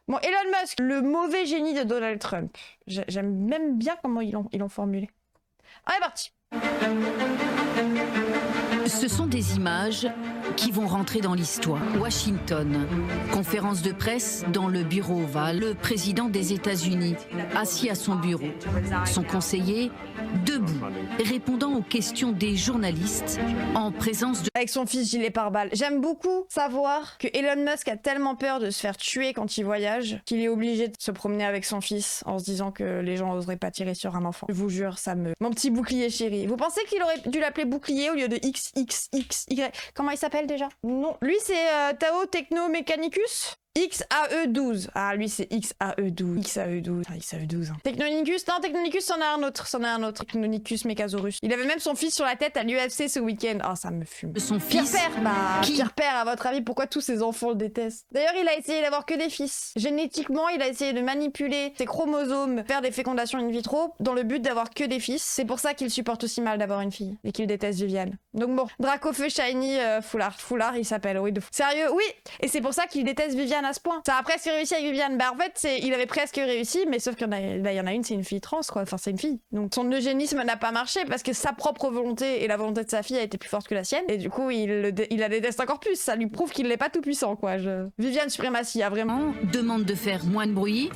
Bon, Elon Musk, le mauvais génie de Donald Trump. J'aime même bien comment ils l'ont formulé. Allez, parti. Ce sont des images qui vont rentrer dans l'histoire. Washington, conférence de presse dans le bureau ovale, le président des États-Unis, assis à son bureau, son conseiller debout, répondant aux questions des journalistes en présence de... Avec son fils gilet pare-balles. J'aime beaucoup savoir que Elon Musk a tellement peur de se faire tuer quand il voyage qu'il est obligé de se promener avec son fils en se disant que les gens n'oseraient pas tirer sur un enfant. Je vous jure, ça me... Mon petit bouclier chéri. Vous pensez qu'il aurait dû l'appeler bouclier au lieu de XXXY? Comment il s'appelle déjà? Non. Lui, c'est Tao Techno Mechanicus XAE12. Ah, lui, c'est XAE12. XAE12. Ah, XAE12. Hein. Technonicus. Non, Technonicus, c'en a un autre. Technonicus Mechasaurus. Il avait même son fils sur la tête à l'UFC ce week-end. Ah, ça me fume. Son fils. Pierre Père. Bah, Pierre Père, à votre avis, pourquoi tous ses enfants le détestent? D'ailleurs, il a essayé d'avoir que des fils. Génétiquement, il a essayé de manipuler ses chromosomes, faire des fécondations in vitro, dans le but d'avoir que des fils. C'est pour ça qu'il supporte aussi mal d'avoir une fille. Et qu'il déteste Viviane. Donc bon, Dracofeu Shiny Foulard. Foulard, il s'appelle, oui. Sérieux, oui. Et c'est pour ça qu'il déteste Viviane à ce point. Ça a presque réussi avec Viviane. Bah en fait, il avait presque réussi, mais sauf qu'il y en a une, c'est une fille trans, quoi. Enfin, c'est une fille. Donc son eugénisme n'a pas marché parce que sa propre volonté et la volonté de sa fille a été plus forte que la sienne. Et du coup, il la déteste encore plus. Ça lui prouve qu'il n'est pas tout puissant, quoi. Viviane suprématie, a vraiment. Demande de faire moins de bruit.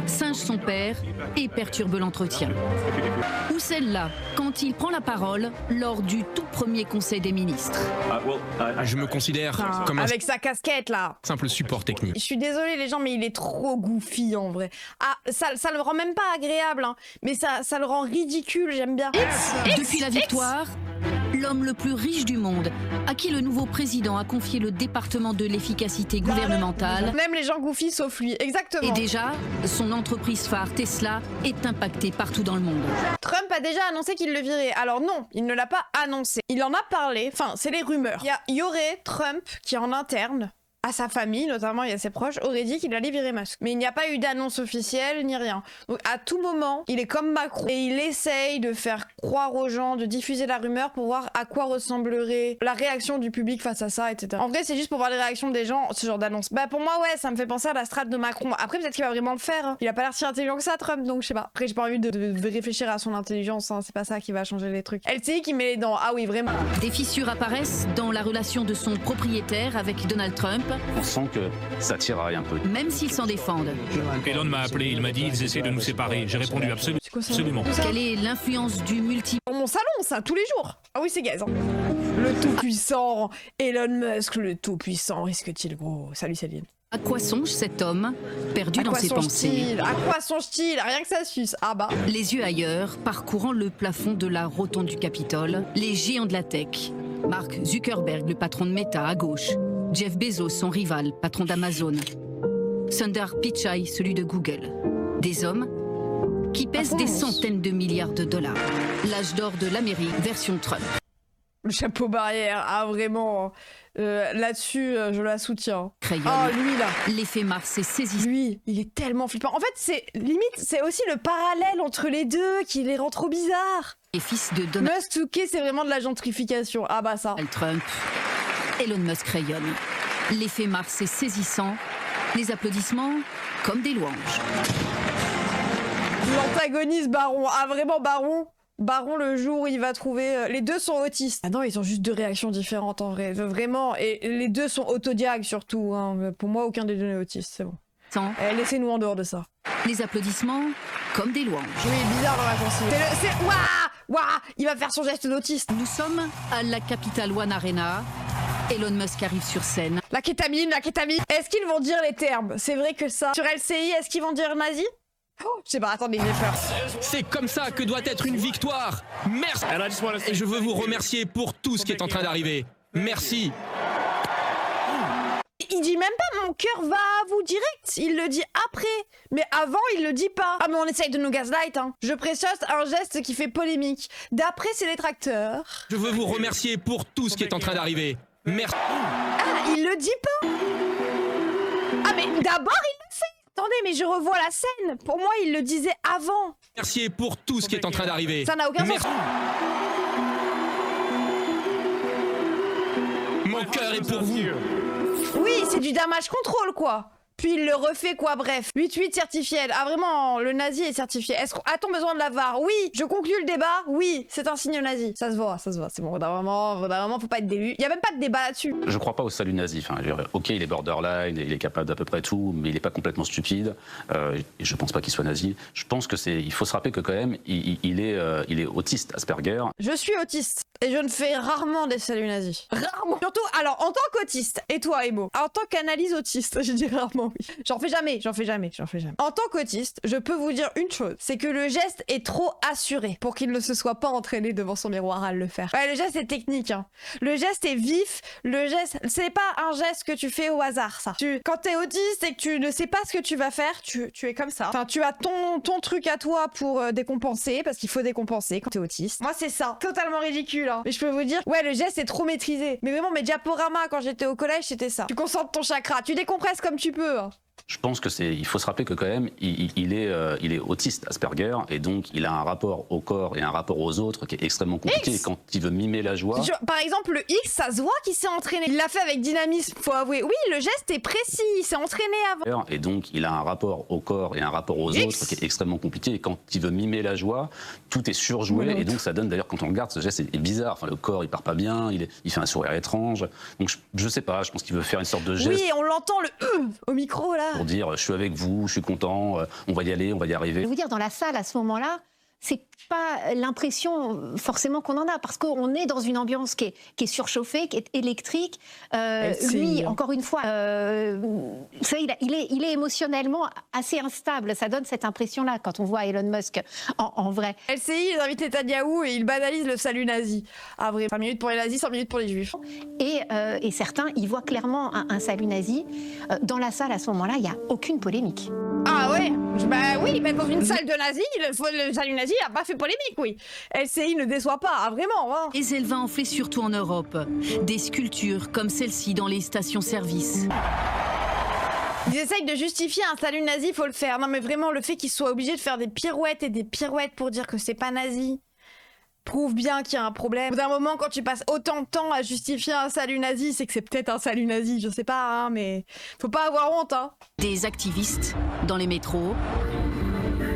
Singe son père et perturbe l'entretien. Ou celle-là, quand il prend la parole lors du tout premier conseil des ministres. Je me considère comme un Avec sa casquette, là. simple support technique. Je suis désolée, les gens, mais il est trop goofy, en vrai. Ah, ça le rend même pas agréable, hein. Mais ça le rend ridicule, j'aime bien. Depuis la victoire, l'homme le plus riche du monde, à qui le nouveau président a confié le département de l'efficacité gouvernementale. Même les gens goofy sauf lui, exactement. Et déjà, son entreprise phare Tesla est impactée partout dans le monde. Trump a déjà annoncé qu'il le virait. Alors non, il ne l'a pas annoncé. Il en a parlé, enfin, c'est les rumeurs. Il y aurait Trump qui, en interne, à sa famille, notamment et à ses proches, aurait dit qu'il allait virer Musk. Mais il n'y a pas eu d'annonce officielle ni rien. Donc à tout moment, il est comme Macron et il essaye de faire croire aux gens, de diffuser la rumeur pour voir à quoi ressemblerait la réaction du public face à ça, etc. En vrai, c'est juste pour voir les réactions des gens, ce genre d'annonce. Bah pour moi, ouais, ça me fait penser à la strate de Macron. Après, peut-être qu'il va vraiment le faire. Hein. Il a pas l'air si intelligent que ça, Trump, donc je sais pas. Après, j'ai pas envie de réfléchir à son intelligence, hein. C'est pas ça qui va changer les trucs. LCI qui met les dents. Ah oui, vraiment. Des fissures apparaissent dans la relation de son propriétaire avec Donald Trump. On sent que ça tiraille un peu. Même s'ils s'en défendent. Elon m'a appelé, il m'a dit ils essaient de nous séparer. J'ai répondu absolument. Quelle est l'influence du multi... Dans mon salon, ça, tous les jours. Ah oui, c'est gaz. Hein. Le tout-puissant, Elon Musk, le tout-puissant, risque-t-il gros? Salut Céline. À quoi songe cet homme, perdu dans ses pensées? À quoi songe-t-il? Rien que ça suce. Ah bah. Les yeux ailleurs, parcourant le plafond de la rotonde du Capitole, les géants de la tech. Mark Zuckerberg, le patron de Meta, à gauche. Jeff Bezos, son rival, patron d'Amazon. Sundar Pichai, celui de Google. Des hommes qui pèsent des centaines de milliards de dollars. L'âge d'or de l'Amérique, version Trump. Le chapeau barrière, ah vraiment. Là-dessus, je la soutiens. Crayon. Oh, lui là. L'effet Mars est saisissant. Lui, il est tellement flippant. En fait, c'est limite, c'est aussi le parallèle entre les deux qui les rend trop bizarres. Et fils de Donald Musk, c'est vraiment de la gentrification. Ah bah ça. Trump. Elon Musk rayonne. L'effet Mars est saisissant. Les applaudissements comme des louanges. L'antagoniste Baron. Ah vraiment Baron. Baron, le jour où il va trouver... les deux sont autistes. Ah non, ils ont juste deux réactions différentes en vrai. Vraiment. Et les deux sont autodiag surtout. Hein. Pour moi, aucun des deux n'est autiste. C'est bon. Laissez-nous en dehors de ça. Les applaudissements comme des louanges. Oui, bizarre dans la consigne. C'est... Waouh, il va faire son geste d'autiste. Nous sommes à la Capital One Arena. Elon Musk arrive sur scène. La kétamine. Est-ce qu'ils vont dire les termes? C'est vrai que ça. Sur LCI, est-ce qu'ils vont dire nazi? Oh, je sais pas, attendez, j'ai peur. C'est comme ça que doit être une victoire. Merci. Et je veux vous remercier pour tout ce qui est en train d'arriver. Merci. Il dit même pas mon cœur va à vous direct, il le dit après. Mais avant, il le dit pas. Ah mais on essaye de nous gaslight, hein. Je précise un geste qui fait polémique. D'après ses détracteurs... Je veux vous remercier pour tout ce qui est en train d'arriver. Merci. Ah, il le dit pas. Ah mais d'abord, il le fait. Attendez, mais je revois la scène. Pour moi, il le disait avant. Merci pour tout ce qui est en train d'arriver. Ça n'a aucun sens. Mon cœur est pour vous. Oui, c'est c'est du damage control, quoi. Puis il le refait, quoi, bref. 8-8 certifié. Ah, vraiment, le nazi est certifié. A-t-on besoin de la VAR? Oui. Je conclus le débat. Oui, c'est un signe nazi. Ça se voit. C'est bon, vraiment, faut pas être délu. Il y a même pas de débat là-dessus. Je crois pas au salut nazi. Enfin, ok, il est borderline, il est capable d'à peu près tout, mais il est pas complètement stupide. Et je pense pas qu'il soit nazi. Je pense que il faut se rappeler que quand même, il est autiste, Asperger. Je suis autiste. Et je ne fais rarement des saluts nazis. Rarement. Surtout, alors, en tant qu'autiste, et toi, Ebo, en tant qu'analyse autiste, je dis rarement oui. J'en fais jamais. En tant qu'autiste, je peux vous dire une chose, c'est que le geste est trop assuré pour qu'il ne se soit pas entraîné devant son miroir à le faire. Ouais, le geste est technique, hein. Le geste est vif, le geste, c'est pas un geste que tu fais au hasard, ça. Quand t'es autiste et que tu ne sais pas ce que tu vas faire, tu es comme ça. Enfin, tu as ton truc à toi pour décompenser, parce qu'il faut décompenser quand t'es autiste. Moi, c'est ça. Totalement ridicule, hein. Mais je peux vous dire, ouais, le geste est trop maîtrisé. Mais vraiment, mes diaporamas, quand j'étais au collège, c'était ça. Tu concentres ton chakra, tu décompresses comme tu peux, hein. Je pense que il faut se rappeler que quand même, il est autiste, Asperger, et donc il a un rapport au corps et un rapport aux autres qui est extrêmement compliqué. Et quand il veut mimer la joie... Par exemple, le X, ça se voit qu'il s'est entraîné. Il l'a fait avec dynamisme, faut avouer. Oui, le geste est précis, il s'est entraîné avant. Et donc il a un rapport au corps et un rapport aux autres qui est extrêmement compliqué. Et quand il veut mimer la joie, tout est surjoué. Et donc ça donne, d'ailleurs, quand on regarde, ce geste est bizarre. Enfin, le corps, il part pas bien, il fait un sourire étrange. Donc je sais pas, je pense qu'il veut faire une sorte de geste... Oui, on l'entend le au micro, là. Pour dire, je suis avec vous, je suis content, on va y aller, on va y arriver. Je vais vous dire, dans la salle, à ce moment-là, c'est pas l'impression forcément qu'on en a, parce qu'on est dans une ambiance qui est surchauffée, qui est électrique. Lui, encore une fois, vous savez, il est émotionnellement assez instable. Ça donne cette impression-là quand on voit Elon Musk en vrai. LCI, ils invitent Netanyahou et ils banalisent le salut nazi. Ah vrai, 5 minutes pour les nazis, 5 minutes pour les juifs. Et certains, ils voient clairement un salut nazi. Dans la salle, à ce moment-là, il n'y a aucune polémique. Ah ouais, bah oui, mais dans une salle de nazis, le salut nazi n'a pas fait polémique, oui. LCI ne déçoit pas, ah, vraiment. Hein. Et elle va enfler surtout en Europe. Des sculptures comme celle-ci dans les stations-service. Ils essayent de justifier un salut nazi, faut le faire. Non mais vraiment, le fait qu'ils soient obligés de faire des pirouettes et des pirouettes pour dire que c'est pas nazi prouve bien qu'il y a un problème. Au bout d'un moment, quand tu passes autant de temps à justifier un salut nazi, c'est que c'est peut-être un salut nazi, je sais pas, hein, mais faut pas avoir honte, hein. Des activistes dans les métros.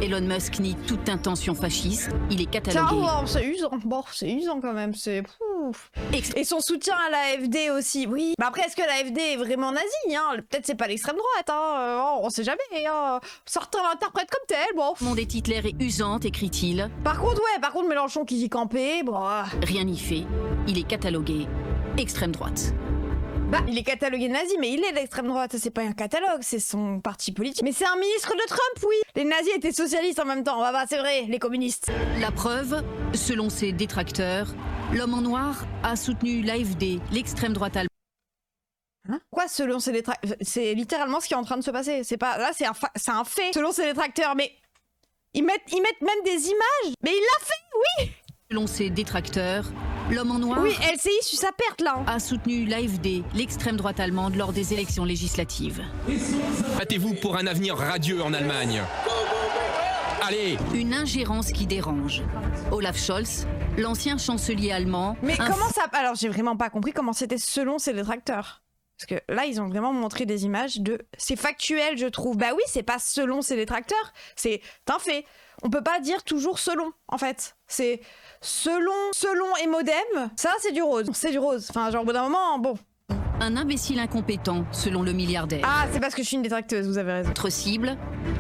Elon Musk nie toute intention fasciste. Il est catalogué. C'est usant. Bon, c'est usant quand même. C'est et son soutien à l'AfD aussi. Oui. Mais après, est-ce que l'AfD est vraiment nazie, hein? Peut-être c'est pas l'extrême droite. Hein. On sait jamais. Hein. Certains l'interprètent comme tel. Bon. Mon des Hitler est usante, écrit-il. Par contre, Mélenchon qui y campait. Bon. Rien n'y fait. Il est catalogué extrême droite. Bah, il est catalogué nazi, mais il est d'extrême droite, c'est pas un catalogue, c'est son parti politique. Mais c'est un ministre de Trump, oui. Les nazis étaient socialistes en même temps, bah c'est vrai, les communistes. La preuve, selon ses détracteurs, l'homme en noir a soutenu l'AfD, l'extrême droite allemande. Hein? Quoi, selon ses détracteurs? C'est littéralement ce qui est en train de se passer. C'est pas là, c'est un fait. Selon ses détracteurs, mais ils mettent même des images. Mais il l'a fait, oui. Selon ses détracteurs, l'homme en noir... Oui, LCI suit sa perte, là. ...a soutenu l'AfD, l'extrême droite allemande, lors des élections législatives. Battez-vous pour un avenir radieux en Allemagne. Allez! Une ingérence qui dérange. Olaf Scholz, l'ancien chancelier allemand... Mais comment ça... Alors, j'ai vraiment pas compris comment c'était selon ses détracteurs. Parce que là, ils ont vraiment montré des images de... C'est factuel, je trouve. Bah oui, c'est pas selon ses détracteurs. C'est un fait. On peut pas dire toujours selon, en fait. C'est selon et modem. Ça, c'est du rose. C'est du rose. Enfin, genre, au bout d'un moment, bon. Un imbécile incompétent, selon le milliardaire. Ah, c'est parce que je suis une détracteuse, vous avez raison. Notre cible,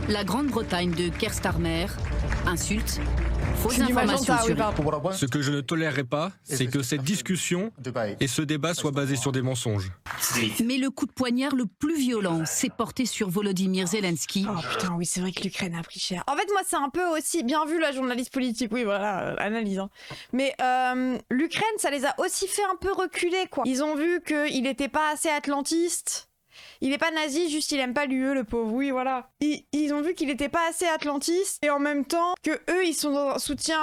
la Grande-Bretagne de Keir Starmer. Insultes, fausses informations sur... Ce que je ne tolérerai pas, c'est que cette discussion et ce débat soient basés sur des mensonges. Mais le coup de poignard le plus violent s'est porté sur Volodymyr Zelensky. Oh putain, oui, c'est vrai que l'Ukraine a pris cher. En fait, moi, c'est un peu aussi... Bien vu, la journaliste politique, oui, voilà, analyse. Hein. Mais l'Ukraine, ça les a aussi fait un peu reculer, quoi. Ils ont vu qu'il était pas assez atlantiste. Il est pas nazi, juste il aime pas l'UE, le pauvre, oui, voilà. Ils ont vu qu'il était pas assez atlantiste, et en même temps que eux, ils sont dans un soutien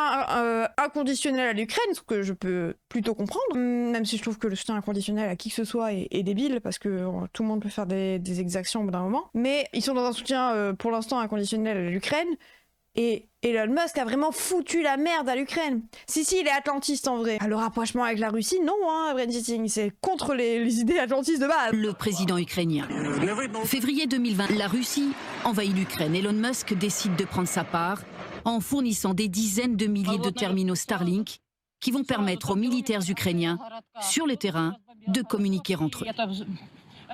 inconditionnel à l'Ukraine, ce que je peux plutôt comprendre, même si je trouve que le soutien inconditionnel à qui que ce soit est débile, parce que tout le monde peut faire des exactions au bout d'un moment. Mais ils sont dans un soutien, pour l'instant, inconditionnel à l'Ukraine. Et Elon Musk a vraiment foutu la merde à l'Ukraine. Si, il est atlantiste en vrai. Le rapprochement avec la Russie, non, hein, Brent Sitting, c'est contre les idées atlantistes de base. Le président ukrainien. Février 2020, la Russie envahit l'Ukraine. Elon Musk décide de prendre sa part en fournissant des dizaines de milliers de terminaux Starlink qui vont permettre aux militaires ukrainiens sur le terrain de communiquer entre eux.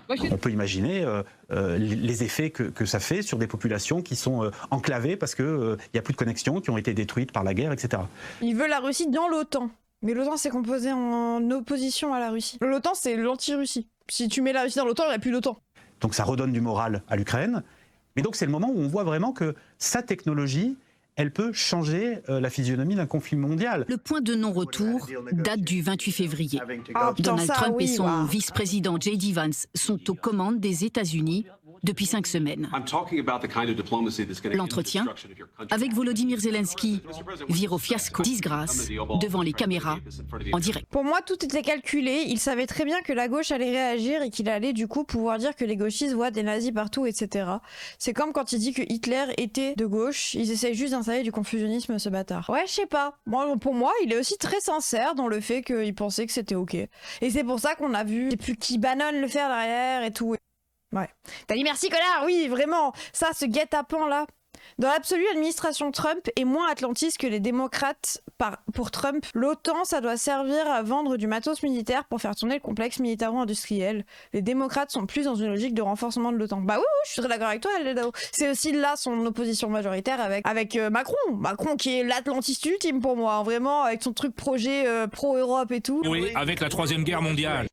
On peut imaginer les effets que ça fait sur des populations qui sont enclavées parce qu'il n'y a plus de connexions, qui ont été détruites par la guerre, etc. Il veut la Russie dans l'OTAN. Mais l'OTAN, c'est composé en opposition à la Russie. L'OTAN, c'est l'anti-Russie. Si tu mets la Russie dans l'OTAN, il n'y a plus d'OTAN. Donc ça redonne du moral à l'Ukraine. Mais donc c'est le moment où on voit vraiment que sa technologie, elle peut changer la physionomie d'un conflit mondial. Le point de non-retour date du 28 février. Donald Trump et son vice-président J.D. Vance sont aux commandes des États-Unis depuis 5 semaines. L'entretien avec Volodymyr Zelensky vire au fiasco, disgrâce, devant les caméras, en direct. Pour moi, tout était calculé. Il savait très bien que la gauche allait réagir et qu'il allait du coup pouvoir dire que les gauchistes voient des nazis partout, etc. C'est comme quand il dit que Hitler était de gauche. Ils essayent juste d'installer du confusionnisme, ce bâtard. Ouais, je sais pas. Bon, pour moi, il est aussi très sincère dans le fait qu'il pensait que c'était ok. Et c'est pour ça qu'on a vu, je sais plus qui Bannon le faire derrière et tout. Ouais. T'as dit merci connard, oui, vraiment. Ça, ce guet-apens là. Dans l'absolu, l'administration Trump est moins atlantiste que les démocrates pour Trump. L'OTAN, ça doit servir à vendre du matos militaire pour faire tourner le complexe militaro-industriel. Les démocrates sont plus dans une logique de renforcement de l'OTAN. Bah oui, je suis très d'accord avec toi, Eldao. C'est aussi là son opposition majoritaire avec Macron. Macron qui est l'atlantiste ultime pour moi, hein, vraiment, avec son truc projet pro-Europe et tout. Oui, avec la 3e guerre mondiale.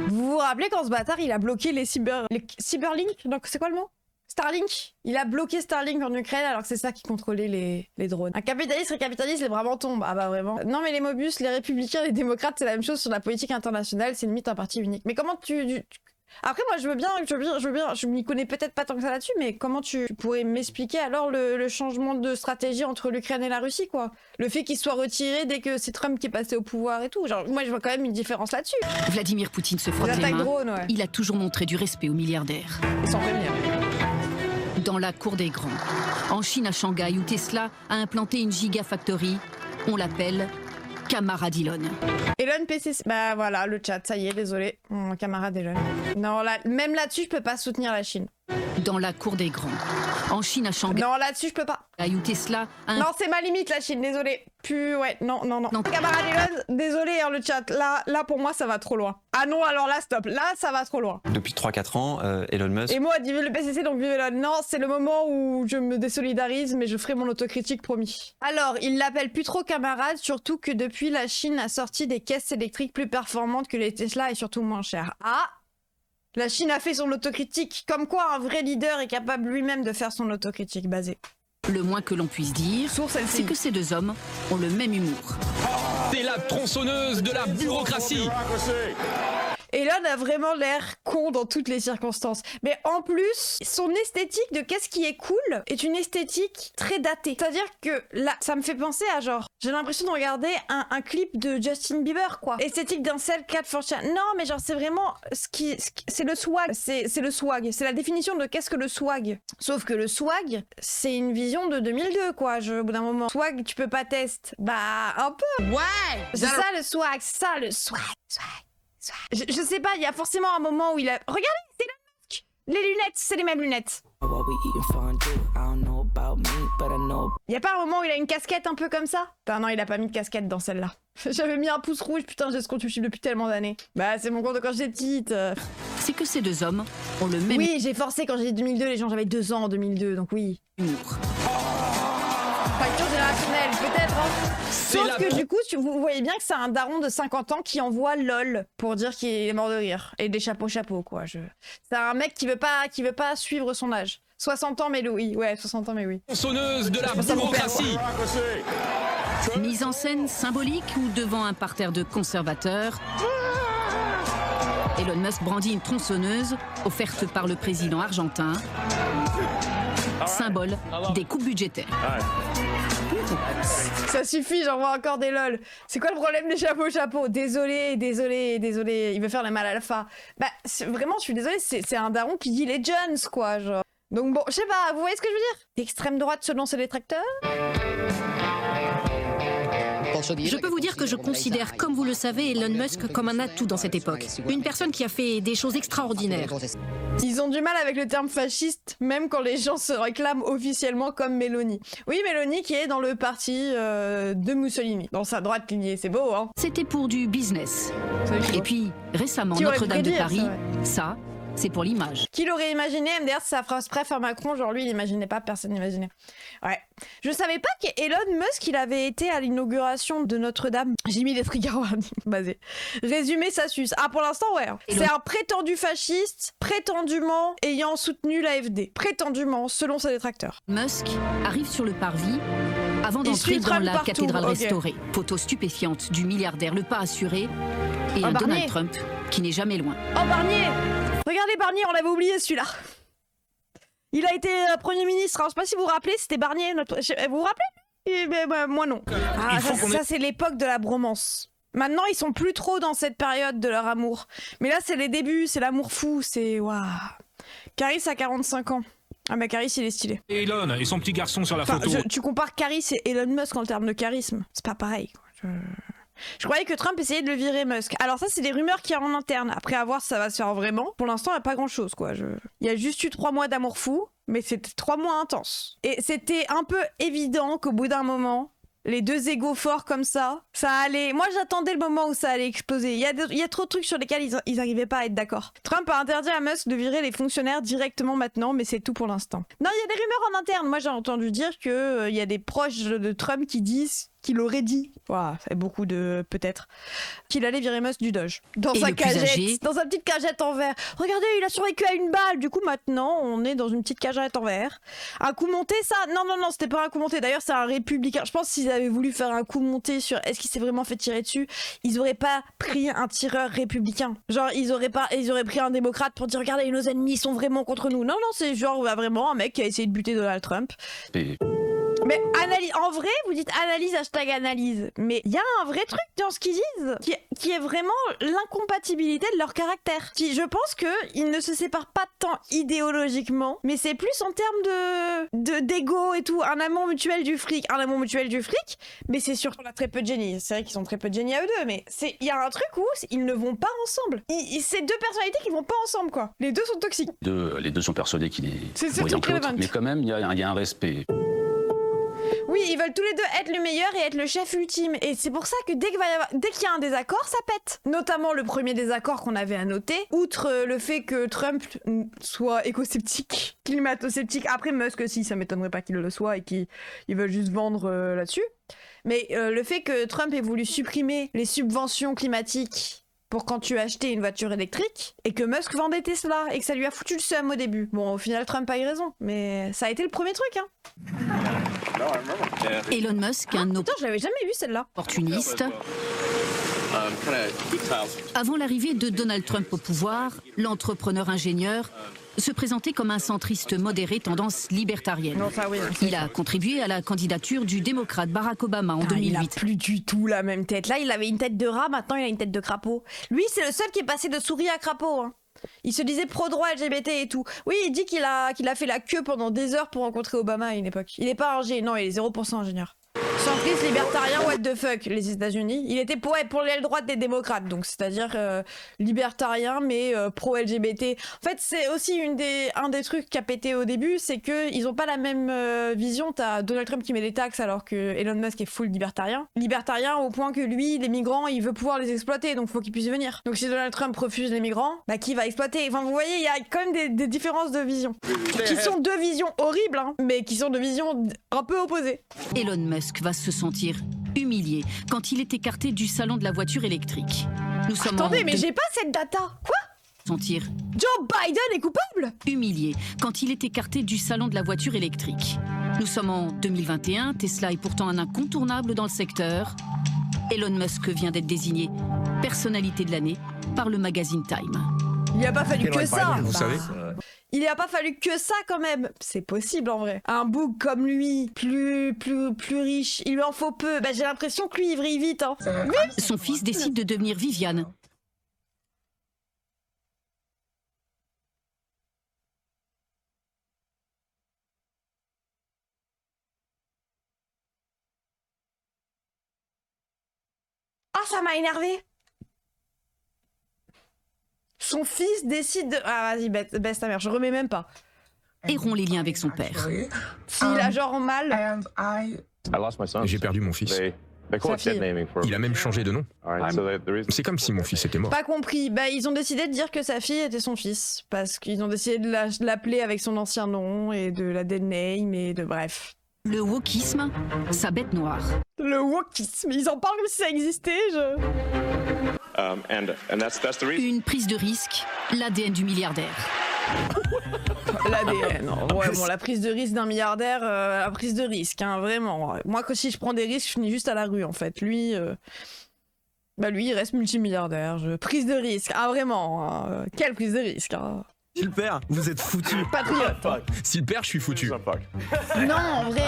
Vous vous rappelez quand ce bâtard, il a bloqué les Cyberlink? Donc c'est quoi le mot? Starlink. Il a bloqué Starlink en Ukraine alors que c'est ça qui contrôlait les drones. Un capitaliste et capitaliste, les bras tombent. Ah bah vraiment. Non mais les Mobus, les républicains, les démocrates, c'est la même chose sur la politique internationale, c'est limite un parti unique. Mais comment Après moi je veux bien, je m'y connais peut-être pas tant que ça là-dessus, mais comment tu pourrais m'expliquer alors le changement de stratégie entre l'Ukraine et la Russie quoi? Le fait qu'il soit retiré dès que c'est Trump qui est passé au pouvoir et tout. Genre moi je vois quand même une différence là-dessus. Vladimir Poutine se frotte les mains. Drone, ouais. Il a toujours montré du respect aux milliardaires. Ils sont prévenus. Dans la cour des grands, en Chine à Shanghai où Tesla a implanté une gigafactory, on l'appelle camarade Elon. Elon PCC, bah voilà le chat, ça y est, désolé, mon camarade Elon. Non, même là-dessus je peux pas soutenir la Chine. Dans la cour des grands, en Chine à Shanghai. Non, là-dessus je peux pas. Où Tesla Non, c'est ma limite la Chine, désolé. Ouais, non. Camarade Elon, désolé hein, le chat, là pour moi ça va trop loin. Ah non, alors là stop, là ça va trop loin. Depuis 3-4 ans, Elon Musk... Et moi, vive le PCC, donc vive Elon. Non, c'est le moment où je me désolidarise, mais je ferai mon autocritique, promis. Alors, il l'appelle plus trop camarade, surtout que depuis la Chine a sorti des caisses électriques plus performantes que les Tesla et surtout moins chères. Ah, la Chine a fait son autocritique, comme quoi un vrai leader est capable lui-même de faire son autocritique basée. Le moins que l'on puisse dire, c'est que ces deux hommes ont le même humour. C'est la tronçonneuse de la bureaucratie. Elon a vraiment l'air con dans toutes les circonstances. Mais en plus, son esthétique de qu'est-ce qui est cool est une esthétique très datée. C'est-à-dire que là, ça me fait penser à genre, j'ai l'impression de regarder un clip de Justin Bieber, quoi. Esthétique d'un sel 4 for Chan. Non, mais genre, c'est vraiment c'est le swag. C'est le swag. C'est la définition de qu'est-ce que le swag. Sauf que le swag, c'est une vision de 2002, quoi. Au bout d'un moment. Swag, tu peux pas tester. Bah, un peu. Ouais! C'est ça le swag. C'est ça le swag. Je sais pas, il y a forcément un moment où il a... Regardez, c'est Elon Musk. Les lunettes, c'est les mêmes lunettes. Il y a pas un moment où il a une casquette un peu comme ça? Putain, non, il a pas mis de casquette dans celle-là. J'avais mis un pouce rouge, putain, j'ai ce compte YouTube depuis tellement d'années. Bah, c'est mon compte quand j'étais petite. C'est que ces deux hommes ont le même... Oui, j'ai forcé quand j'ai dit 2002, les gens, j'avais 2 ans en 2002, donc oui. Humour. Facture générationnelle, peut-être, hein. Sauf que du coup, vous voyez bien que c'est un daron de 50 ans qui envoie LOL pour dire qu'il est mort de rire. Et des chapeaux, quoi. C'est un mec qui veut pas suivre son âge. 60 ans, mais oui. Ouais, 60 ans, mais oui. Tronçonneuse de la bureaucratie. Mise en scène symbolique ou devant un parterre de conservateurs, Elon Musk brandit une tronçonneuse offerte par le président argentin, symbole des coupes budgétaires. Ça suffit, j'en vois encore des lol. C'est quoi le problème des chapeaux? Désolé. Il veut faire la mal alpha. Bah, vraiment, je suis désolée, c'est un daron qui dit les Jones, quoi, genre. Donc bon, je sais pas, vous voyez ce que je veux dire? D'extrême droite selon ses détracteurs. Je peux vous dire que je considère, comme vous le savez, Elon Musk comme un atout dans cette époque. Une personne qui a fait des choses extraordinaires. Ils ont du mal avec le terme fasciste, même quand les gens se réclament officiellement comme Meloni. Oui, Meloni qui est dans le parti de Mussolini, dans sa droite lignée, c'est beau, hein. C'était pour du business. Et puis, récemment, Qui aurait Notre-Dame de pu dire, Paris, c'est ça, c'est pour l'image. Qui l'aurait imaginé? MDR, c'est sa phrase préf à Macron, genre lui, il n'imaginait pas, personne n'imaginait. Ouais. Je savais pas qu'Elon Musk, il avait été à l'inauguration de Notre-Dame. J'ai mis des trigger warnings basés. Résumé, ça suce. Ah, pour l'instant, ouais. C'est un prétendu fasciste, prétendument ayant soutenu l'AfD. Prétendument, selon ses détracteurs. Musk arrive sur le parvis avant Il d'entrer suit dans Trump la partout, cathédrale ok. restaurée. Photo stupéfiante du milliardaire, le pas assuré, et Oh, un Barnier. Donald Trump qui n'est jamais loin. Oh, Barnier! Regardez Barnier, on l'avait oublié celui-là. Il a été Premier ministre, alors je sais pas si vous vous rappelez, c'était Barnier, vous vous rappelez? Moi non. Ah, ça c'est l'époque de la bromance. Maintenant, ils sont plus trop dans cette période de leur amour. Mais là, c'est les débuts, c'est l'amour fou, c'est... Waouh. Caris a 45 ans. Ah bah Caris, il est stylé. Et Elon et son petit garçon sur la photo. Tu compares Caris et Elon Musk en termes de charisme. C'est pas pareil, quoi. Je croyais que Trump essayait de le virer Musk. Alors ça, c'est des rumeurs qu'il y a en interne. Après, à voir si ça va se faire vraiment. Pour l'instant, il n'y a pas grand-chose, quoi. Il y a juste eu 3 mois d'amour fou, mais c'était 3 mois intenses. Et c'était un peu évident qu'au bout d'un moment, les deux égos forts comme ça allait... Moi, j'attendais le moment où ça allait exploser. Il y a trop de trucs sur lesquels ils n'arrivaient pas à être d'accord. Trump a interdit à Musk de virer les fonctionnaires directement maintenant, mais c'est tout pour l'instant. Non, il y a des rumeurs en interne. Moi, j'ai entendu dire que il y a des proches de Trump qui disent qu'il aurait dit, ça fait beaucoup de peut-être, qu'il allait virer Musk du Doge. Dans Et sa le plus cagette, âgé dans sa petite cagette en verre. Regardez, il a survécu à une balle. Du coup, maintenant, on est dans une petite cagette en verre. Un coup monté, ça? Non, c'était pas un coup monté. D'ailleurs, c'est un républicain. Je pense qu'ils avaient voulu faire un coup monté sur est-ce qu'il s'est vraiment fait tirer dessus. Ils auraient pas pris un tireur républicain. Genre, ils auraient pris un démocrate pour dire regardez, nos ennemis sont vraiment contre nous. Non, c'est genre vraiment un mec qui a essayé de buter Donald Trump. Mais en vrai, vous dites analyse, #analyse. Mais il y a un vrai truc dans ce qu'ils disent qui est vraiment l'incompatibilité de leur caractère. Je pense qu'ils ne se séparent pas tant idéologiquement, mais c'est plus en termes d'ego et tout. Un amour mutuel du fric. Mais c'est sûr qu'on a très peu de génie. C'est vrai qu'ils ont très peu de génie à eux deux, mais il y a un truc où ils ne vont pas ensemble. C'est deux personnalités qui vont pas ensemble, quoi. Les deux sont toxiques. Les deux sont persuadés qu'il est C'est moyen que l'autre, relevant. mais quand même, il y a un respect. Oui, ils veulent tous les deux être le meilleur et être le chef ultime. Et c'est pour ça que dès qu'il y a un désaccord, ça pète. Notamment le premier désaccord qu'on avait à noter, outre le fait que Trump soit éco-sceptique, climato-sceptique. Après Musk aussi, ça m'étonnerait pas qu'il le soit et qu'ils veulent juste vendre là-dessus. Mais le fait que Trump ait voulu supprimer les subventions climatiques pour quand tu achetais une voiture électrique, et que Musk vendait Tesla, et que ça lui a foutu le seum au début. Bon, au final, Trump a eu raison, mais ça a été le premier truc, hein. Elon Musk, un Putain, je l'avais jamais vu celle-là. opportuniste. Avant l'arrivée de Donald Trump au pouvoir, l'entrepreneur ingénieur se présentait comme un centriste modéré tendance libertarienne. Non, ça oui. Il a contribué à la candidature du démocrate Barack Obama en 2008. Il a plus du tout la même tête. Là, il avait une tête de rat, maintenant il a une tête de crapaud. Lui, c'est le seul qui est passé de souris à crapaud, hein. Il se disait pro-droit LGBT et tout. Oui, il dit qu'il a fait la queue pendant des heures pour rencontrer Obama à une époque. Il est pas non, il est 0% ingénieur. Centriste libertarien, what the fuck, les États-Unis. Il était pour l'aile droite des démocrates, donc c'est-à-dire libertarien mais pro-LGBT. En fait, c'est aussi un des trucs qui a pété au début, c'est qu'ils ont pas la même vision. T'as Donald Trump qui met des taxes alors que Elon Musk est full libertarien. Libertarien au point que lui, les migrants, il veut pouvoir les exploiter, donc faut qu'ils puissent venir. Donc si Donald Trump refuse les migrants, bah qui va exploiter? Enfin, vous voyez, il y a quand même des différences de vision. Qui sont deux visions horribles, hein, mais qui sont deux visions un peu opposées. Elon Musk va se sentir humilié quand il est écarté du salon de la voiture électrique. Nous sommes Attendez, mais j'ai pas cette data. Quoi? Sentir Joe Biden est coupable? humilié quand il est écarté du salon de la voiture électrique. Nous sommes en 2021, Tesla est pourtant un incontournable dans le secteur. Elon Musk vient d'être désigné personnalité de l'année par le magazine Time. Il n'y a pas fallu que ça. Vous savez Il n'y a pas fallu que ça quand même. C'est possible en vrai. Un bouc comme lui, plus riche, il lui en faut peu. Bah, j'ai l'impression que lui il vrille vite. Hein. Son fils décide de devenir Viviane, ça m'a énervé. Son fils décide de... Ah, vas-y, baisse ta mère, je remets même pas. Et rompt les liens avec son père. S'il a genre mal... J'ai perdu mon fils. Il a même changé de nom. C'est comme si mon fils était mort. Pas compris. Bah, ils ont décidé de dire que sa fille était son fils. Parce qu'ils ont décidé de l'appeler avec son ancien nom et de la dead name et de bref. Le wokisme, sa bête noire. Le wokisme, ils en parlent comme si ça existait, Une prise de risque, l'ADN du milliardaire. L'ADN, ouais, bon, la prise de risque d'un milliardaire, la prise de risque, hein, vraiment. Moi, si je prends des risques, je finis juste à la rue, en fait. Lui, lui, il reste multimilliardaire. Prise de risque, ah vraiment, quelle prise de risque, hein. Si le père, vous êtes foutu. Patriote. Si le père, je suis foutu. Non, en vrai,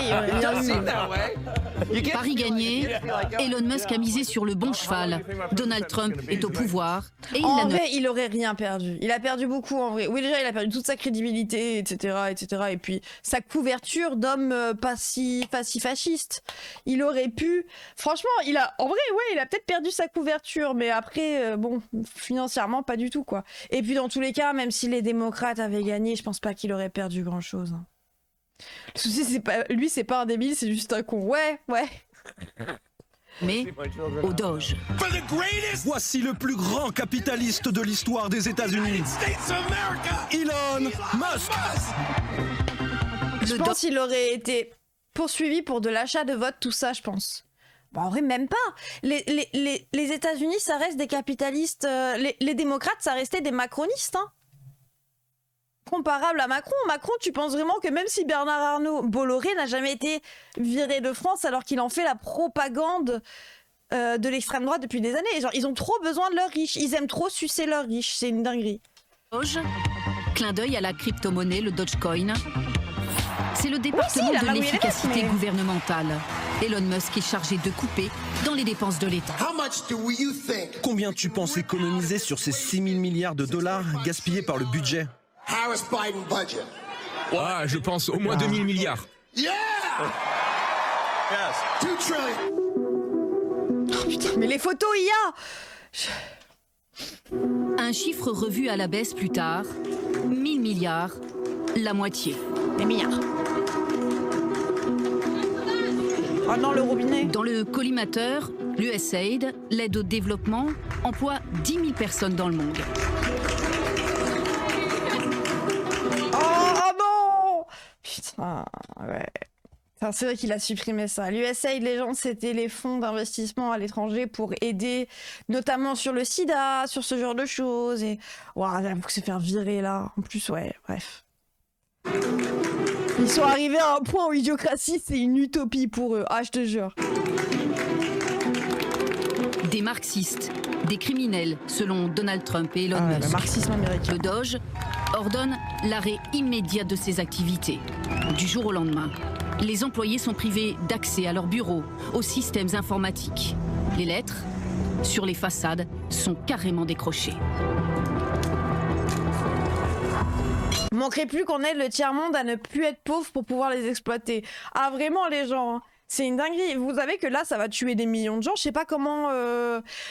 il y a Pari gagné, Elon Musk a misé sur le bon cheval. Donald Trump est au pouvoir. Et en vrai, il aurait rien perdu. Il a perdu beaucoup, en vrai. Oui, déjà, il a perdu toute sa crédibilité, etc., etc. Et puis, sa couverture d'homme pas si fasciste. Il aurait pu... Franchement, en vrai, ouais, il a peut-être perdu sa couverture, mais après, bon, financièrement, pas du tout, quoi. Et puis, dans tous les cas, même si les démocrates avaient gagné, je pense pas qu'il aurait perdu grand-chose. Le souci, c'est pas un débile, c'est juste un con. Ouais. Mais au Doge. Voici le plus grand capitaliste de l'histoire des États-Unis. Elon Musk. Je pense qu'il aurait été poursuivi pour de l'achat de votes, tout ça, je pense. Bon, en vrai, même pas. Les États-Unis, ça reste des capitalistes. Les démocrates, ça restait des macronistes, hein. Comparable à Macron. Macron, tu penses vraiment que même si Bernard Arnault Bolloré n'a jamais été viré de France alors qu'il en fait la propagande de l'extrême droite depuis des années. Genre, ils ont trop besoin de leurs riches. Ils aiment trop sucer leurs riches. C'est une dinguerie. Doge, clin d'œil à la crypto-monnaie, le Dogecoin. C'est le département de l'efficacité gouvernementale. Elon Musk est chargé de couper dans les dépenses de l'État. Combien tu penses économiser sur ces 6 000 milliards de dollars gaspillés par le budget? Ah, je pense au moins 2000 milliards. Oh putain, mais les photos, il y a... Un chiffre revu à la baisse plus tard, 1000 milliards, la moitié. Des milliards. Oh non, le robinet. Dans le collimateur, l'USAID, l'aide au développement, emploie 10 000 personnes dans le monde. Putain, ouais. C'est vrai qu'il a supprimé ça. L'USAID, les gens, c'était les fonds d'investissement à l'étranger pour aider, notamment sur le sida, sur ce genre de choses. Et j'avoue que se faire virer là. En plus, ouais, bref. Ils sont arrivés à un point où l'idiocratie, c'est une utopie pour eux. Ah, je te jure. Des marxistes, des criminels, selon Donald Trump et Elon Musk. Le marxisme américain. Le Doge ordonne l'arrêt immédiat de ses activités. Du jour au lendemain, les employés sont privés d'accès à leurs bureaux, aux systèmes informatiques. Les lettres, sur les façades, sont carrément décrochées. Il manquerait plus qu'on aide le tiers-monde à ne plus être pauvre pour pouvoir les exploiter. Ah, vraiment, les gens, hein. C'est une dinguerie. Vous savez que là, ça va tuer des millions de gens. Je sais pas comment...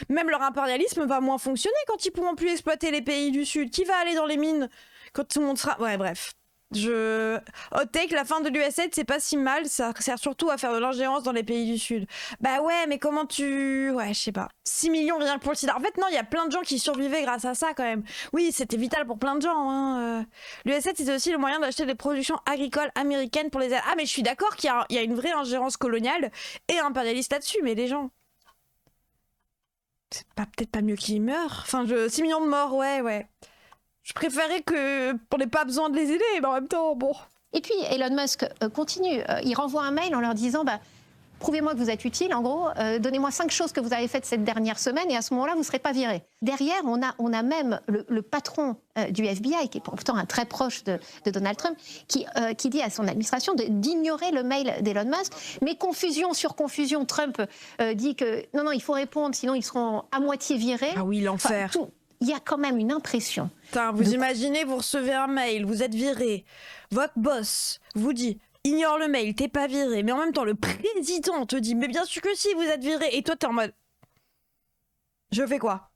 Même leur impérialisme va moins fonctionner quand ils pourront plus exploiter les pays du Sud. Qui va aller dans les mines quand tout le monde sera... Ouais, bref. Hot take, la fin de l'USAID, c'est pas si mal. Ça sert surtout à faire de l'ingérence dans les pays du Sud. Bah ouais, mais comment tu... Ouais, je sais pas. 6 millions rien que pour le sida. En fait, non, il y a plein de gens qui survivaient grâce à ça, quand même. Oui, c'était vital pour plein de gens. Hein. L'USAID, c'était aussi le moyen d'acheter des productions agricoles américaines pour les aider. Ah, mais je suis d'accord qu'il y a une vraie ingérence coloniale et impérialiste là-dessus, mais les gens... C'est peut-être pas mieux qu'ils meurent. Enfin, 6 millions de morts, ouais. Je préférais qu'on n'ait pas besoin de les aider, mais en même temps, bon. Et puis, Elon Musk continue. Il renvoie un mail en leur disant prouvez-moi que vous êtes utile, en gros, donnez-moi 5 choses que vous avez faites cette dernière semaine, et à ce moment-là, vous ne serez pas viré. Derrière, on a même le patron du FBI, qui est pourtant un très proche de Donald Trump, qui dit à son administration d'ignorer le mail d'Elon Musk. Mais confusion sur confusion, Trump dit que non, il faut répondre, sinon ils seront à moitié virés. Ah oui, l'enfer. Enfin, il y a quand même une impression. Putain, vous imaginez, vous recevez un mail, vous êtes viré, votre boss vous dit ignore le mail, t'es pas viré, mais en même temps le président te dit mais bien sûr que si, vous êtes viré, et toi t'es en mode Je fais quoi?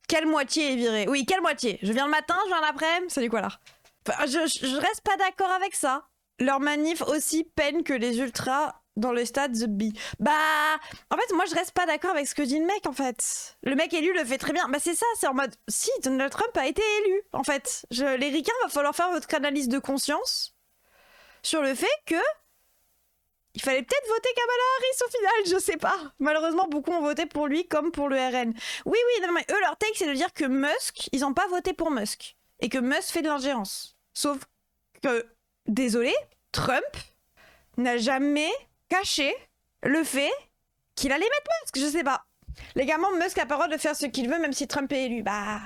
Quelle moitié est virée? Oui, quelle moitié? Je viens le matin, je viens l'après-midi? Salut quoi là? Enfin, je reste pas d'accord avec ça. Leur manif aussi peine que les ultras dans le stade The Bee. Bah, en fait, moi je reste pas d'accord avec ce que dit le mec en fait. Le mec élu le fait très bien. Bah c'est ça, c'est en mode, si Donald Trump a été élu en fait. Les ricains, va falloir faire votre analyse de conscience sur le fait que il fallait peut-être voter Kamala Harris au final, je sais pas. Malheureusement, beaucoup ont voté pour lui comme pour le RN. Oui, non, mais eux, leur take, c'est de dire que Musk, ils ont pas voté pour Musk. Et que Musk fait de l'ingérence. Sauf que, désolé, Trump n'a jamais caché le fait qu'il allait mettre Musk, je sais pas. Légalement, Musk a pas le droit de faire ce qu'il veut, même si Trump est élu. Bah,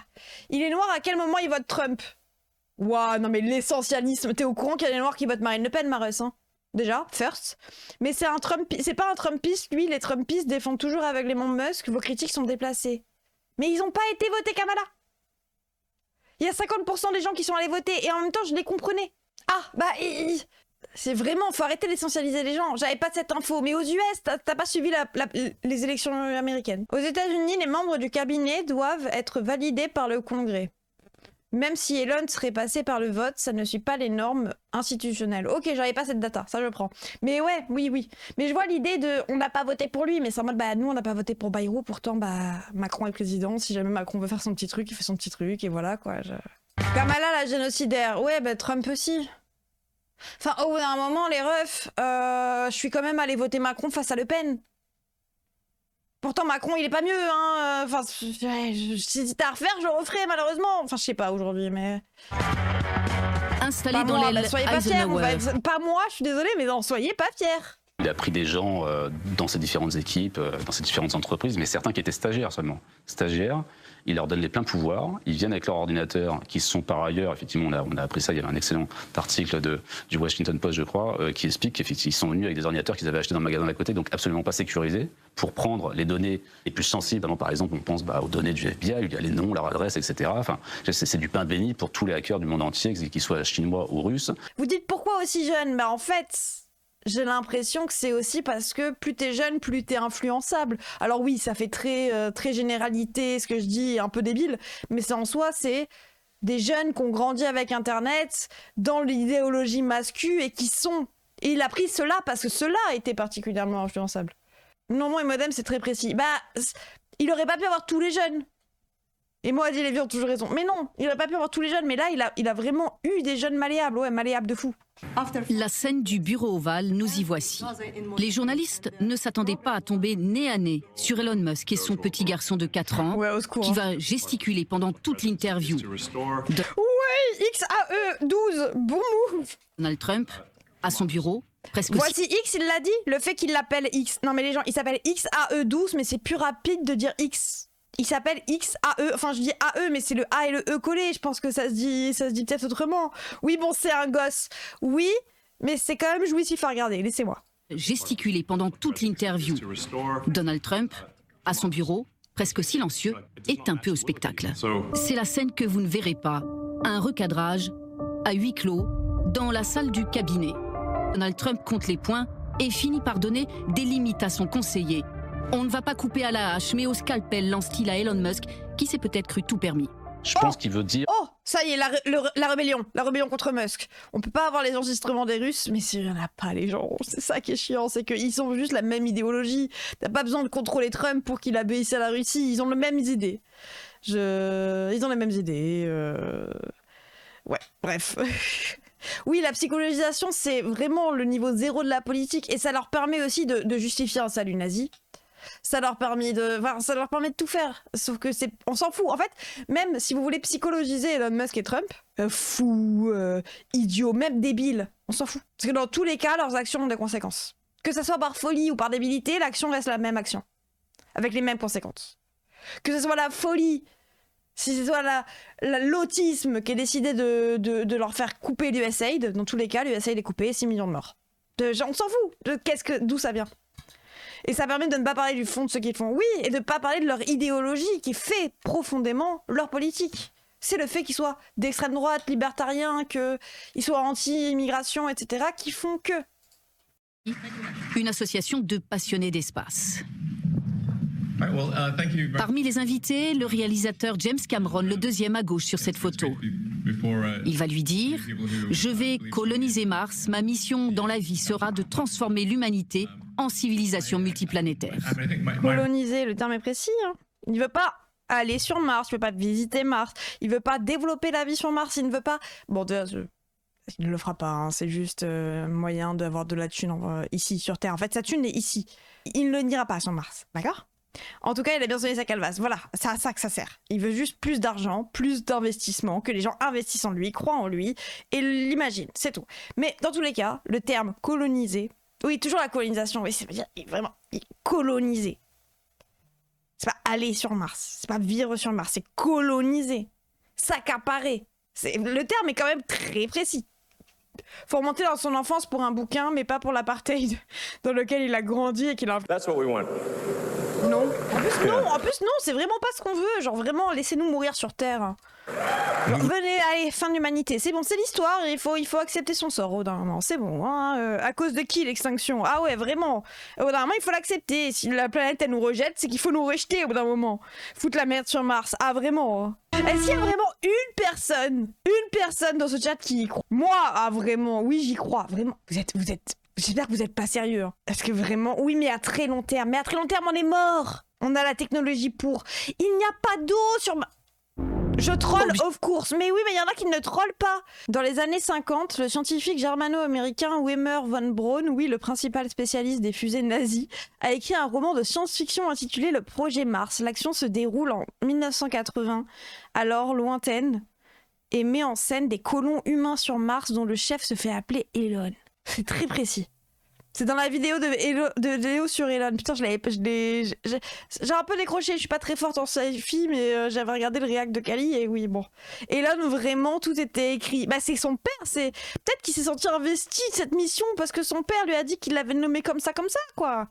il est noir, à quel moment il vote Trump? Ouah, non mais l'essentialisme, t'es au courant qu'il y a des noirs qui votent Marine Le Pen, Marus, hein? Déjà, first. Mais c'est pas un Trumpiste, lui, les Trumpistes défendent toujours aveuglément Musk, vos critiques sont déplacées. Mais ils ont pas été votés Kamala. Il y a 50% des gens qui sont allés voter, et en même temps, je les comprenais. Ah, bah, c'est vraiment, faut arrêter d'essentialiser les gens. J'avais pas cette info, mais aux US, t'as pas suivi les élections américaines. Aux États-Unis, les membres du cabinet doivent être validés par le Congrès. Même si Elon serait passé par le vote, ça ne suit pas les normes institutionnelles. Ok, j'avais pas cette data, ça je prends. Mais ouais, oui. Mais je vois l'idée de, on n'a pas voté pour lui, mais c'est en mode, bah nous on n'a pas voté pour Bayrou, pourtant bah Macron est président, si jamais Macron veut faire son petit truc, il fait son petit truc, et voilà quoi. Kamala la génocidaire, ouais bah Trump aussi. Enfin au bout d'un moment les refs, je suis quand même allé voter Macron face à Le Pen. Pourtant Macron il est pas mieux hein, enfin si c'était à refaire je referais malheureusement, enfin je sais pas aujourd'hui mais... Installé dans l'aile soyez pas fiers, pas moi je suis désolée mais non soyez pas fiers. Il a pris des gens dans ses différentes équipes, dans ses différentes entreprises, mais certains qui étaient stagiaires seulement. Stagiaires, il leur donne les pleins pouvoirs, ils viennent avec leur ordinateur, qui sont par ailleurs, effectivement, on a appris ça, il y avait un excellent article du Washington Post, je crois, qui explique qu'effectivement, ils sont venus avec des ordinateurs qu'ils avaient achetés dans le magasin d'à côté, donc absolument pas sécurisés, pour prendre les données les plus sensibles. Par exemple, on pense aux données du FBI, il y a les noms, leur adresse, etc. Enfin, c'est du pain béni pour tous les hackers du monde entier, qu'ils soient chinois ou russes. Vous dites pourquoi aussi jeune? Bah en fait... J'ai l'impression que c'est aussi parce que plus t'es jeune, plus t'es influençable. Alors oui, ça fait très généralité, ce que je dis, un peu débile, mais c'est en soi, c'est des jeunes qui ont grandi avec Internet, dans l'idéologie mascu, et qui sont... Et il a pris cela parce que cela a été particulièrement influençable. Non, et Modem, c'est très précis. Bah, il aurait pas pu avoir tous les jeunes. Et moi, Adi Lévy ont toujours raison. Mais non, il aurait pas pu avoir tous les jeunes, mais là, il a vraiment eu des jeunes malléables, ouais, malléables de fou. La scène du bureau ovale, nous y voici. Les journalistes ne s'attendaient pas à tomber nez à nez sur Elon Musk et son petit garçon de 4 ans, ouais, au secours, qui va gesticuler pendant toute l'interview. Ouais, XAE12, bon move. Donald Trump, à son bureau, presque... Voici X, il l'a dit, le fait qu'il l'appelle X. Non mais les gens, il s'appelle XAE12, mais c'est plus rapide de dire X. Il s'appelle XAE, enfin je dis AE, mais c'est le A et le E collés, je pense que ça se dit peut-être autrement. Oui, bon, c'est un gosse, oui, mais c'est quand même jouissif à regarder, laissez-moi. Gesticuler pendant toute l'interview. Donald Trump, à son bureau, presque silencieux, est un peu au spectacle. C'est la scène que vous ne verrez pas. Un recadrage, à huis clos, dans la salle du cabinet. Donald Trump compte les points et finit par donner des limites à son conseiller. On ne va pas couper à la hache, mais au scalpel lance-t-il à Elon Musk, qui s'est peut-être cru tout permis. Je pense qu'il veut dire... Oh, ça y est, la rébellion contre Musk. On peut pas avoir les enregistrements des Russes, mais il y en a pas, les gens. C'est ça qui est chiant, c'est qu'ils ont juste la même idéologie. T'as pas besoin de contrôler Trump pour qu'il obéisse à la Russie, ils ont les mêmes idées. Ils ont les mêmes idées. Ouais, bref... Oui, la psychologisation, c'est vraiment le niveau zéro de la politique, et ça leur permet aussi de justifier un salut nazi. Ça leur permet de tout faire, sauf que on s'en fout. En fait, même si vous voulez psychologiser Elon Musk et Trump, fou, idiot, même débile, on s'en fout. Parce que dans tous les cas, leurs actions ont des conséquences. Que ça soit par folie ou par débilité, l'action reste la même action, avec les mêmes conséquences. Que ce soit la folie, si c'est soit l'autisme qui est décidé de leur faire couper l'USAID, dans tous les cas, l'USAID est coupé, 6 millions de morts. On s'en fout, d'où ça vient. Et ça permet de ne pas parler du fond de ce qu'ils font, oui, et de ne pas parler de leur idéologie qui fait profondément leur politique. C'est le fait qu'ils soient d'extrême droite, libertariens, qu'ils soient anti-immigration, etc., qui font que... Une association de passionnés d'espace. Parmi les invités, le réalisateur James Cameron, le deuxième à gauche sur cette photo. Il va lui dire « Je vais coloniser Mars. Ma mission dans la vie sera de transformer l'humanité en civilisation multiplanétaire. » Coloniser, le terme est précis. Hein. Il ne veut pas aller sur Mars, il ne veut pas visiter Mars, il ne veut pas développer la vie sur Mars, il ne veut pas... Bon, il ne le fera pas, hein. C'est juste moyen d'avoir de la thune ici, sur Terre. En fait, sa thune est ici. Il ne n'ira pas sur Mars, d'accord ? En tout cas, il a bien sonné sa calvasse. Voilà, c'est à ça que ça sert. Il veut juste plus d'argent, plus d'investissement, que les gens investissent en lui, croient en lui et l'imaginent, c'est tout. Mais dans tous les cas, le terme coloniser, oui, toujours la colonisation, oui, ça veut dire vraiment coloniser. C'est pas aller sur Mars, c'est pas vivre sur Mars, c'est coloniser, s'accaparer. Le terme est quand même très précis. Faut remonter dans son enfance pour un bouquin, mais pas pour l'apartheid dans lequel il a grandi et qu'il a... That's what we want. Non. En plus, non, c'est vraiment pas ce qu'on veut. Genre, vraiment, laissez-nous mourir sur Terre. Genre, venez, allez, fin de l'humanité. C'est bon, c'est l'histoire, il faut accepter son sort au d'un moment. C'est bon, hein. À cause de qui l'extinction? Ah ouais, vraiment. Au d'un moment, il faut l'accepter. Si la planète, elle nous rejette, c'est qu'il faut nous rejeter au bout d'un moment. Foutre la merde sur Mars. Ah, vraiment. Est-ce qu'il y a vraiment une personne dans ce chat qui y croit? Moi, ah, vraiment, oui, j'y crois. Vraiment. Vous êtes... J'espère que vous n'êtes pas sérieux. Hein. Parce que vraiment, oui, mais à très long terme. Mais à très long terme, on est mort. On a la technologie pour. Il n'y a pas d'eau sur ma... Je troll, of course. Mais oui, mais il y en a qui ne trollent pas. Dans les années 50, le scientifique germano-américain Wimmer von Braun, oui, le principal spécialiste des fusées nazies, a écrit un roman de science-fiction intitulé Le Projet Mars. L'action se déroule en 1980, alors lointaine, et met en scène des colons humains sur Mars dont le chef se fait appeler Elon. C'est très précis. C'est dans la vidéo de Léo sur Elon. Putain, j'ai un peu décroché. Je suis pas très forte en sci-fi, mais j'avais regardé le réact de Kali et oui, bon. Elon, vraiment, tout était écrit. Bah, c'est son père. C'est peut-être qu'il s'est senti investi de cette mission parce que son père lui a dit qu'il l'avait nommé comme ça, quoi.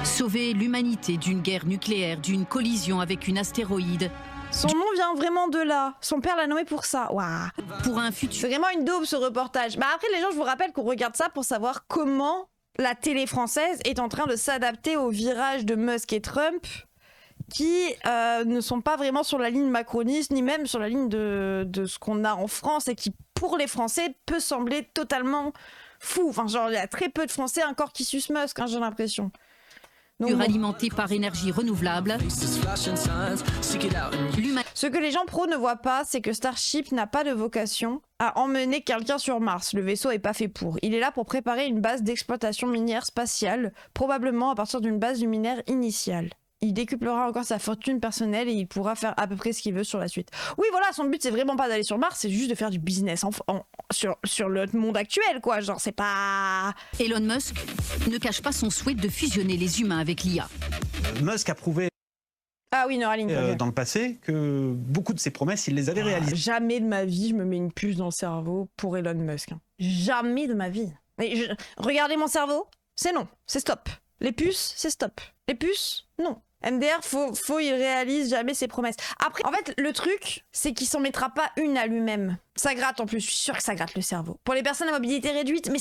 Sauver l'humanité d'une guerre nucléaire, d'une collision avec une astéroïde. Son nom vient vraiment de là. Son père l'a nommé pour ça. Waouh. Pour un futur. C'est vraiment une daube ce reportage. Bah après les gens, je vous rappelle qu'on regarde ça pour savoir comment la télé française est en train de s'adapter au virage de Musk et Trump, qui ne sont pas vraiment sur la ligne macroniste, ni même sur la ligne de ce qu'on a en France et qui, pour les Français, peut sembler totalement fou. Enfin, genre, il y a très peu de Français encore qui sucent Musk, hein, j'ai l'impression. Alimenté par énergie renouvelable. Ce que les gens pros ne voient pas, c'est que Starship n'a pas de vocation à emmener quelqu'un sur Mars. Le vaisseau est pas fait pour. Il est là pour préparer une base d'exploitation minière spatiale, probablement à partir d'une base luminaire initiale. Il décuplera encore sa fortune personnelle et il pourra faire à peu près ce qu'il veut sur la suite. Oui, voilà, son but c'est vraiment pas d'aller sur Mars, c'est juste de faire du business sur le monde actuel, quoi. Genre, c'est pas... Elon Musk ne cache pas son souhait de fusionner les humains avec l'IA. Musk a prouvé dans le passé que beaucoup de ses promesses, il les avait réalisées. Jamais de ma vie, je me mets une puce dans le cerveau pour Elon Musk. Hein. Jamais de ma vie. Mais regardez mon cerveau, c'est non, c'est stop. Les puces, c'est stop. Les puces, non. MDR, il réalise jamais ses promesses. Après, en fait, le truc, c'est qu'il s'en mettra pas une à lui-même. Ça gratte en plus, je suis sûre que ça gratte le cerveau. Pour les personnes à mobilité réduite, mais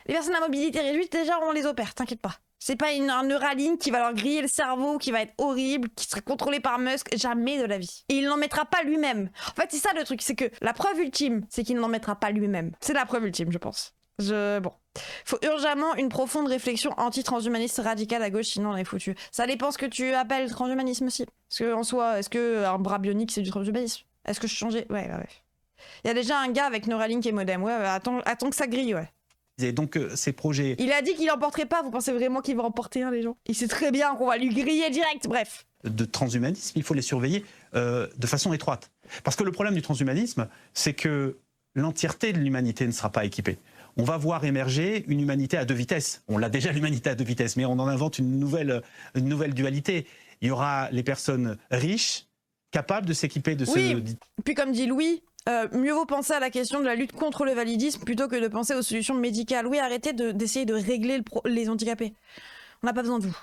les personnes à mobilité réduite, déjà, on les opère, t'inquiète pas. C'est pas un Neuralink qui va leur griller le cerveau, qui va être horrible, qui serait contrôlé par Musk, jamais de la vie. Et il n'en mettra pas lui-même. En fait, c'est ça le truc, c'est que la preuve ultime, c'est qu'il n'en mettra pas lui-même. C'est la preuve ultime, je pense. Bon. Faut urgemment une profonde réflexion anti-transhumaniste radicale à gauche, sinon on est foutu. Ça dépend ce que tu appelles transhumanisme aussi. Parce que en soi, est-ce que un bras bionique c'est du transhumanisme? Est-ce que je changeais? Ouais. Il y a déjà un gars avec Neuralink et modem. Ouais, attends que ça grille, ouais. Et donc ces projets... Il a dit qu'il l'emporterait pas, vous pensez vraiment qu'il va emporter les gens? Il sait très bien qu'on va lui griller direct, bref. De transhumanisme, il faut les surveiller de façon étroite. Parce que le problème du transhumanisme, c'est que l'entièreté de l'humanité ne sera pas équipée. On va voir émerger une humanité à deux vitesses. On l'a déjà, l'humanité à deux vitesses, mais on en invente une nouvelle dualité. Il y aura les personnes riches, capables de s'équiper de Oui, puis comme dit Louis, mieux vaut penser à la question de la lutte contre le validisme plutôt que de penser aux solutions médicales. Oui, arrêtez d'essayer de régler les handicapés. On n'a pas besoin de vous.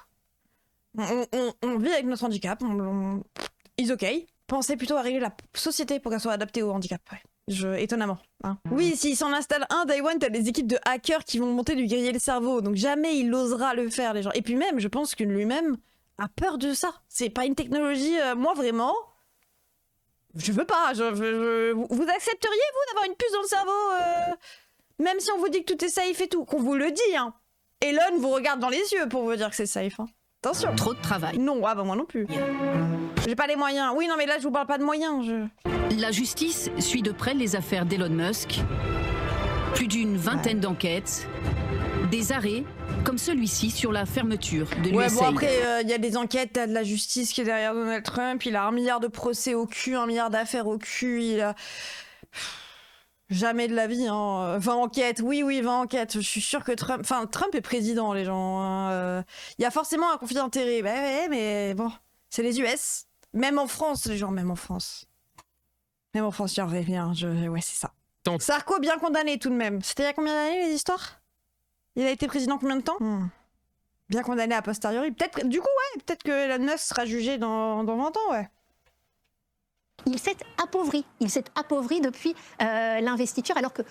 On vit avec notre handicap, it's okay. Pensez plutôt à régler la société pour qu'elle soit adaptée au handicap. Ouais. Étonnamment. Hein. Oui, s'il s'en installe un, Day One, t'as des équipes de hackers qui vont monter lui griller le cerveau. Donc jamais il osera le faire, les gens. Et puis même, je pense que lui-même a peur de ça. C'est pas une technologie... moi, vraiment... Je veux pas. Vous accepteriez, vous, d'avoir une puce dans le cerveau même si on vous dit que tout est safe et tout, qu'on vous le dit, hein. Elon vous regarde dans les yeux pour vous dire que c'est safe, hein. Attention. Trop de travail. Non, ah bah moi non plus. J'ai pas les moyens. Oui, non, mais là, je vous parle pas de moyens. La justice suit de près les affaires d'Elon Musk. Plus d'une vingtaine d'enquêtes. Des arrêts, comme celui-ci sur la fermeture de l'USAID. Ouais, bon, après, y a des enquêtes, t'as de la justice qui est derrière Donald Trump. Il a 1 milliard de procès au cul, 1 milliard d'affaires au cul. Il a... Jamais de la vie, hein. 20 enquêtes, oui, 20 enquêtes. Je suis sûre que Trump est président, les gens. Hein. Y a forcément un conflit d'intérêt. Bah ouais, mais bon, c'est les US. Même en France, les gens, même en France. Même en France, j'y reviens. Ouais, c'est ça. Sarko bien condamné tout de même. C'était il y a combien d'années, les histoires? Il a été président combien de temps? Bien condamné a posteriori. Peut-être, du coup, ouais, peut-être que Elon Musk sera jugé dans 20 ans, ouais. Il s'est appauvri. Il s'est appauvri depuis l'investiture, alors que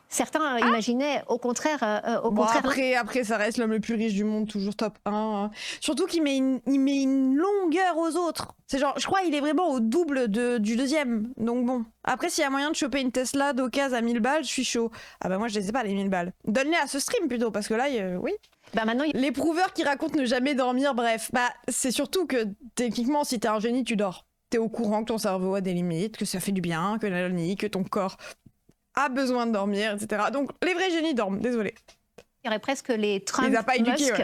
certains imaginaient au contraire... Après, ça reste l'homme le plus riche du monde, toujours top 1. Surtout qu'il met une longueur aux autres. C'est genre, je crois qu'il est vraiment au double du deuxième. Donc bon. Après, s'il y a moyen de choper une Tesla d'occasion à 1000 balles, je suis chaud. Ah bah moi, je les ai pas, les 1000 balles. Donne-les à ce stream plutôt, parce que là, oui. Bah maintenant, les prouveurs qui racontent ne jamais dormir, bref. Bah, c'est surtout que, techniquement, si t'es un génie, tu dors. T'es au courant que ton cerveau a des limites, que ça fait du bien, que que ton corps a besoin de dormir, etc. Donc les vrais génies dorment, désolé. Il y aurait presque les Trump, Musk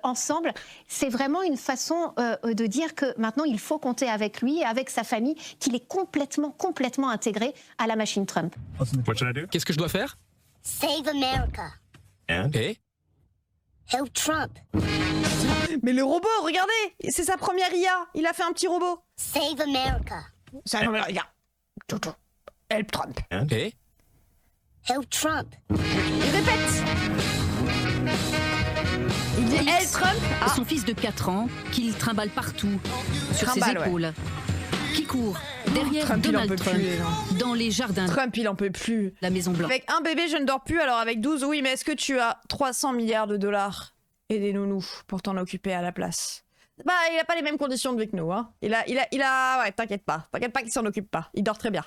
ensemble. C'est vraiment une façon de dire que maintenant il faut compter avec lui et avec sa famille, qu'il est complètement intégré à la machine Trump. Qu'est-ce que je dois faire? Save America. Et Help Trump. Mais le robot, regardez, c'est sa première IA. Il a fait un petit robot. Save America. Save America. Help Trump. Et Help Trump. Il répète. Il dit Help Trump. Son fils de 4 ans, qu'il trimballe partout, sur ses épaules. Ouais. Qui court derrière Trump, Donald Trump, dans les jardins. Trump, il en peut plus. La Maison Blanche. Avec un bébé, je ne dors plus, alors avec 12, oui, mais est-ce que tu as 300 milliards de dollars et des nounous pour t'en occuper à la place? Bah, il a pas les mêmes conditions de vie que nous, hein. Il a... Ouais, t'inquiète pas qu'il s'en occupe pas. Il dort très bien.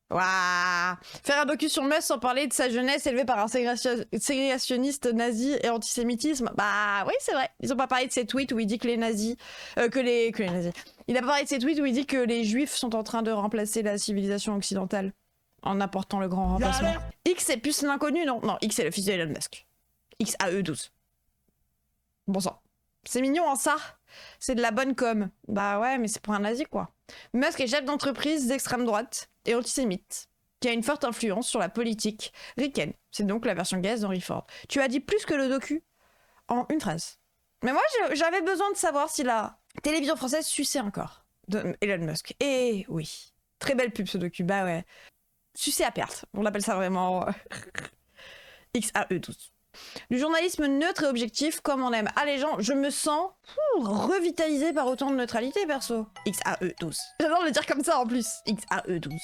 Waouh. Faire un docu sur Musk sans parler de sa jeunesse élevée par un ségrégationniste nazi et antisémitisme. Bah oui, c'est vrai. Ils ont pas parlé de ses tweets où il dit que les nazis... que les nazis. Il a pas parlé de ses tweets où il dit que les juifs sont en train de remplacer la civilisation occidentale en apportant le grand remplacement. X c'est plus l'inconnu, non? Non, X c'est le fils d'Elon Musk. XAE12. Bon sang. C'est mignon, hein, ça? C'est de la bonne com. Bah ouais, mais c'est pour un nazi, quoi. Musk est chef d'entreprise d'extrême droite et antisémite, qui a une forte influence sur la politique ricaine. C'est donc la version gaze d'Henry Ford. Tu as dit plus que le docu en une phrase. Mais moi, j'avais besoin de savoir si la télévision française suçait encore de Elon Musk. Et oui. Très belle pub, ce docu. Bah ouais. Sucer à perte. On l'appelle ça vraiment... XAE12. Du journalisme neutre et objectif comme on aime. Ah les gens, je me sens revitalisée par autant de neutralité perso. XAE12. J'adore le dire comme ça en plus. XAE12.